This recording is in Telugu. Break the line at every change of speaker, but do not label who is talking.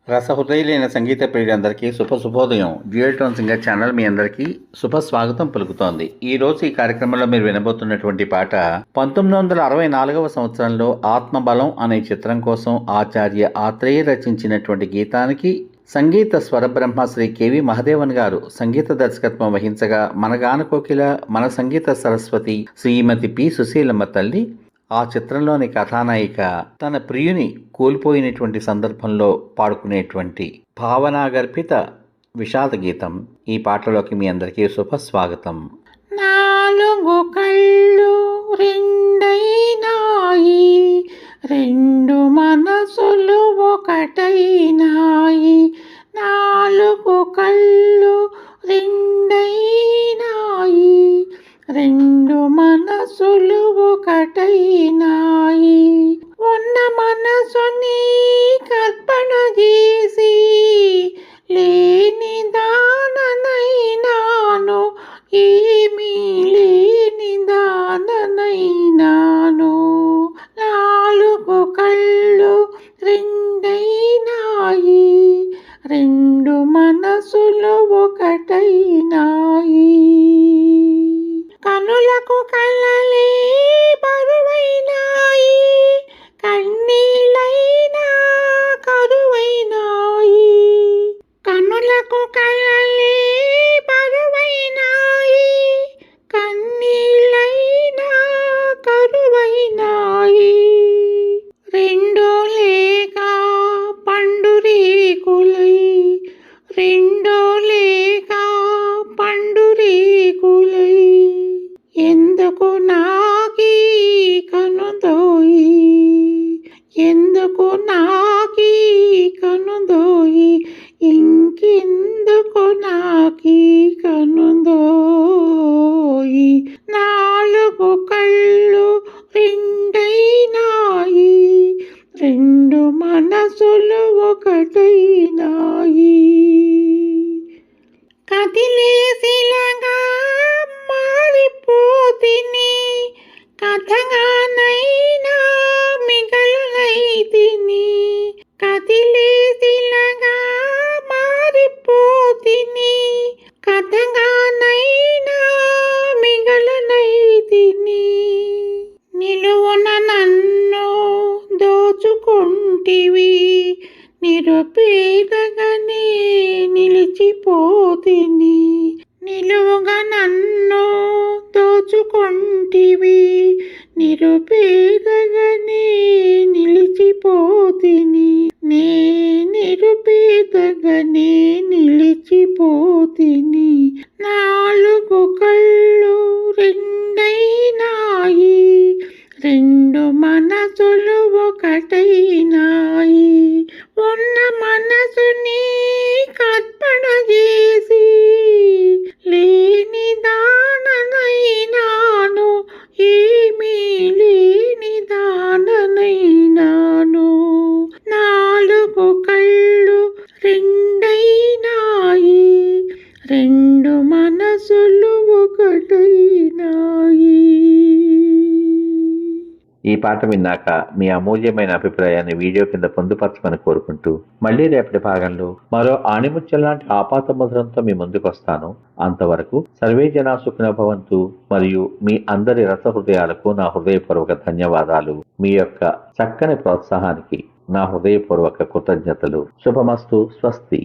రసహృదయులైన సంగీత ప్రియులందరికీ శుభోదయం. డ్యూయల్ టోన్ సింగర్ ఛానల్ మీ అందరికీ స్వాగతం పలుకుతోంది. ఈ రోజు ఈ కార్యక్రమంలో మీరు వినబోతున్నటువంటి పాట 1964వ సంవత్సరంలో ఆత్మబలం అనే చిత్రం కోసం ఆచార్య ఆత్రేయ రచించినటువంటి గీతానికి సంగీత స్వరబ్రహ్మ శ్రీ కెవి మహదేవన్ గారు సంగీత దర్శకత్వం వహించగా మన గాన కోకిల మన సంగీత సరస్వతి శ్రీమతి పి సుశీలమ్మ తల్లి ఆ చిత్రంలోని కథానాయిక తన ప్రియుని కోల్పోయినటువంటి సందర్భంలో పాడుకునేటువంటి భావనాగర్భిత విషాద గీతం. ఈ పాటలోకి మీ అందరికీ స్వాగతం.
నాలుగు కళ్ళు రెండైనాయి, రెండు మనసులు ఒకటైనాయి. నాలుగు కళ్ళు రెండైనాయి, రెండు మనసులు ఒకటైనాయి. ఉన్న మనసుని కల్పన చేసి లేని దాననైనాను, ఏమీ లేని దాననైనాను. నాలుగు కళ్ళు రెండైనాయి, రెండు మనసులు ఒకటైనాయి. కనులకు కళ్ళలే బరువైనాయి, కన్నీళ్ళైనా కరువైనాయి. కనులకు కళ్ళలే బరువైనాయి, కన్నీళ్ళైనా కరువైనాయి. రెండో లేక పండు రేకులై, రెండో లేక పండు రేకులై. ఎందుకు నాకీ కనుదోయి, ఎందుకు నాకీ కనుదోయి, ఇంకెందుకు నాకీ కనుదోయి. నాలుగు కళ్ళు రెండైనాయి, రెండు మనసులు ఒకటైనాయి. కదిలేసిలగా మారిపోతిని, కథగానైనా మిగలనైతిని. కదిలేసిలగా మారిపోతిని, కథగానైనా మిగలనైతిని. నిలువున నన్ను దోచుకుంటివి, నిరుపేదగానే నిలిచిపోతిని. నిలువుగా నన్ను దోచుకుంటివి, నిరుపేదగానే నిలిచిపోతిని. నే నిరుపేదగానే నిలిచిపోతిని. నాలుగు కళ్ళు రెండైనాయి, రెండు మనసులు ఒకటైనాయి. ఉన్న మనసుని కల్పన చేసి లేని దాననైనాను, ఏమీ లేని దాననైనాను. నాలుగు కళ్ళు రెండైనాయి, రెండు మనసులు ఒకటైనాయి.
ఈ పాట విన్నాక మీ అమూల్యమైన అభిప్రాయాన్ని వీడియో కింద పొందుపరచమని కోరుకుంటూ మళ్ళీ రేపటి భాగంలో మరో ఆణిముత్యం లాంటి ఆపాత మధురంతో మీ ముందుకు వస్తాను. అంతవరకు సర్వే జనా సుఖినో భవంతు. మరియు మీ అందరి రసహృదయాలకు నా హృదయపూర్వక ధన్యవాదాలు. మీ యొక్క చక్కని ప్రోత్సాహానికి నా హృదయపూర్వక కృతజ్ఞతలు. శుభమస్తు. స్వస్తి.